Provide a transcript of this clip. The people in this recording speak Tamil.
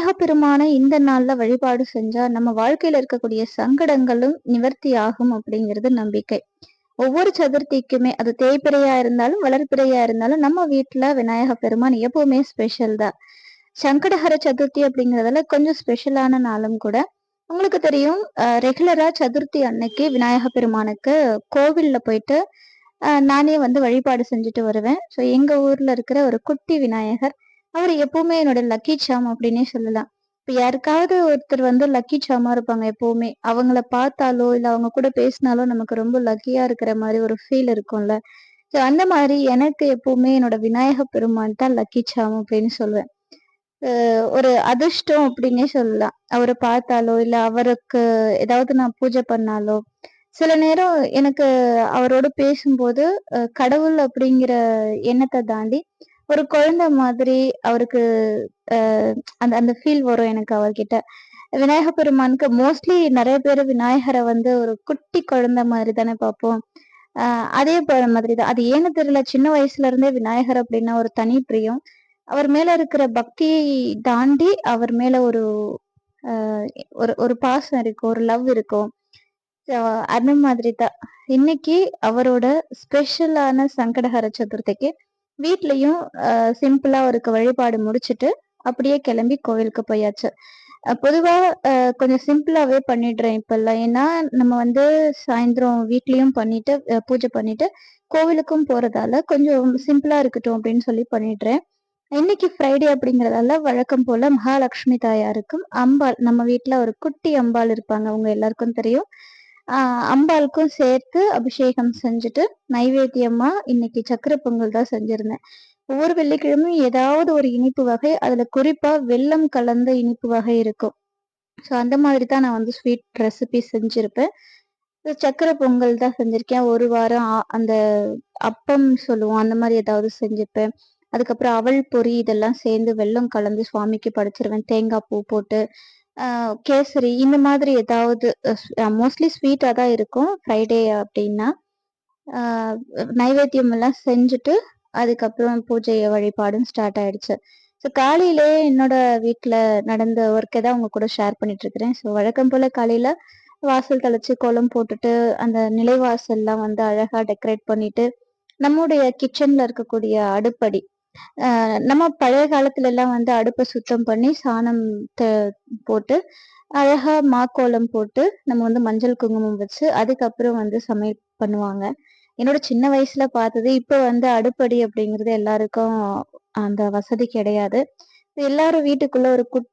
விநாயகப் பெருமான இந்த நாள்ல வழிபாடு செஞ்சா நம்ம வாழ்க்கையில இருக்கக்கூடிய சங்கடங்களும் நிவர்த்தி ஆகும் அப்படிங்கிறது நம்பிக்கை. ஒவ்வொரு சதுர்த்திக்குமே அது தேய்பிறையா இருந்தாலும், வளர்பிறையா இருந்தாலும் நம்ம வீட்ல விநாயகப் பெருமான் எப்பவுமே ஸ்பெஷல் தான். சங்கடஹர சதுர்த்தி அப்படிங்கிறதுல கொஞ்சம் ஸ்பெஷலான நாளும் கூட. உங்களுக்கு தெரியும் ரெகுலரா சதுர்த்தி அன்னைக்கு விநாயகப் பெருமானுக்கு கோவில்ல போயிட்டு நானே வந்து வழிபாடு செஞ்சுட்டு வருவேன். ஸோ எங்க ஊர்ல இருக்கிற ஒரு குட்டி விநாயகர். அவரு எப்பவுமே என்னோட லக்கி சார்ம் அப்படின்னே சொல்லலாம். இப்ப யாருக்காவது ஒருத்தர் வந்து லக்கி சார்மா இருப்பாங்க எப்பவுமே. அவங்கள பார்த்தாலோ, இல்ல அவங்க கூட பேசினாலோ நமக்கு ரொம்ப லக்கியா இருக்கிற மாரி ஒரு ஃபீல் இருக்கும்ல. ஸோ அந்த மாரி எனக்கு எப்பவுமே என்னோட விநாயகப் பெருமான் தான் லக்கி சார்ம் அப்படின்னு சொல்லுவேன். ஒரு அதிர்ஷ்டம் அப்படின்னே சொல்லலாம். அவர பார்த்தாலோ, இல்ல அவருக்கு ஏதாவது நான் பூஜை பண்ணாலோ, சில நேரம் எனக்கு அவரோட பேசும்போது, கடவுள் அப்படிங்கிற எண்ணத்த தாண்டி, ஒரு குழந்தை மாதிரி அவருக்கு அ அந்த அந்த ஃபீல் வரும் எனக்கு அவர்கிட்ட. விநாயக பெருமானுக்கு மோஸ்ட்லி நெறைய பேரு விநாயகர வந்து ஒரு குட்டி குழந்தை மாரி தானே பார்ப்போம். அ அதே மாதிரி தான். அது ஏன்னு தெரியல. சின்ன வயசுல இருந்தே விநாயகர் அப்படின்னா ஒரு தனி பிரியம். அவர் மேல இருக்கிற பக்தியை தாண்டி அவர் மேல ஒரு அ ஒரு ஒரு பாசம் இருக்கும். ஒரு லவ் இருக்கும். ஸோ அந்த மாதிரி தான். இன்னைக்கு அவரோட ஸ்பெஷலான சங்கடஹர சதுர்த்திக்கு வீட்லயும் சிம்பிளா அவருக்கு வழிபாடு முடிச்சுட்டு, அப்படியே கிளம்பி கோவிலுக்கு போயாச்சு. பொதுவா கொஞ்சம் சிம்பிளாவே பண்ணிடுறேன் இப்பல்லாம். ஏன்னா, நம்ம வந்து சாயந்தரம் வீட்லயும் பண்ணிட்டு பூஜை பண்ணிட்டு, கோவிலுக்கும் போறதால கொஞ்சம் சிம்பிளா இருக்கட்டும் அப்படின்னு சொல்லி பண்ணிடுறேன். இன்னைக்கு ஃப்ரைடே அப்படிங்கிறதால வழக்கம் போல மகாலட்சுமி தாயாருக்கும், அம்பாள் நம்ம வீட்ல ஒரு குட்டி அம்பாள் இருப்பாங்க. உங்க எல்லாருக்கும் தெரியும். அ அம்பாளுக்கும் சேர்த்து அபிஷேகம் செஞ்சுட்டு, நைவேத்தியமா இன்னைக்கு சர்க்கரை பொங்கல் தான் செஞ்சிருந்தேன். ஒவ்வொரு வெள்ளிக்கிழமையும் ஏதாவது ஒரு இனிப்பு வகை, அதுல குறிப்பா வெல்லம் கலந்த இனிப்பு வகை இருக்கும். ஸோ அந்த மாதிரி தான் நான் வந்து ஸ்வீட் ரெசிபி செஞ்சிருப்பேன். சர்க்கரை பொங்கல் தான் செஞ்சிருக்கேன். ஒரு வாரம் அந்த அப்பம் சொல்லுவோம். அந்த மாரி ஏதாவது செஞ்சுப்பேன். அதுக்கப்புறம் அவல் பொரி இதெல்லாம் சேர்ந்து வெல்லம் கலந்து சுவாமிக்கு படைச்சிருவேன். தேங்காய் பூ போட்டு, அ கேசரி இந்த மாதிரி ஏதாவது மோஸ்ட்லி ஸ்வீட்டா தான் இருக்கும். ஃப்ரைடே அப்டின்னா. அ நைவேத்தியம் எல்லாம் செஞ்சுட்டு, அதுக்கப்புறம் பூஜை வழிபாடும் ஸ்டார்ட் ஆயிடுச்சு. ஸோ காலையிலே என்னோட வீட்ல நடந்த ஒர்க்க தான் உங்க கூட ஷேர் பண்ணிட்டு இருக்கிறேன். ஸோ வழக்கம் போல காலையில வாசல் தெளிச்சு கோலம் போட்டுட்டு, அந்த நிலைவாசல்லாம் வந்து அழகா டெக்கரேட் பண்ணிட்டு, நம்முடைய கிச்சன்ல இருக்கக்கூடிய அடுப்படி நம்ம பழைய காலத்துல எல்லாம் வந்து அடுப்ப சுத்தம் பண்ணி சாணம் த போட்டு, அழகா மாக்கோலம் போட்டு, நம்ம வந்து மஞ்சள், குங்குமம் வச்சு, அதுக்கப்புறம் வந்து சமையல் பண்ணுவாங்க. என்னோட சின்ன வயசுல பார்த்தது, இப்ப வந்து அடுப்படி அப்படிங்கிறது எல்லாருக்கும் அந்த வசதி கிடையாது. எல்லாரும் வீட்டுக்குள்ள ஒரு குட்டி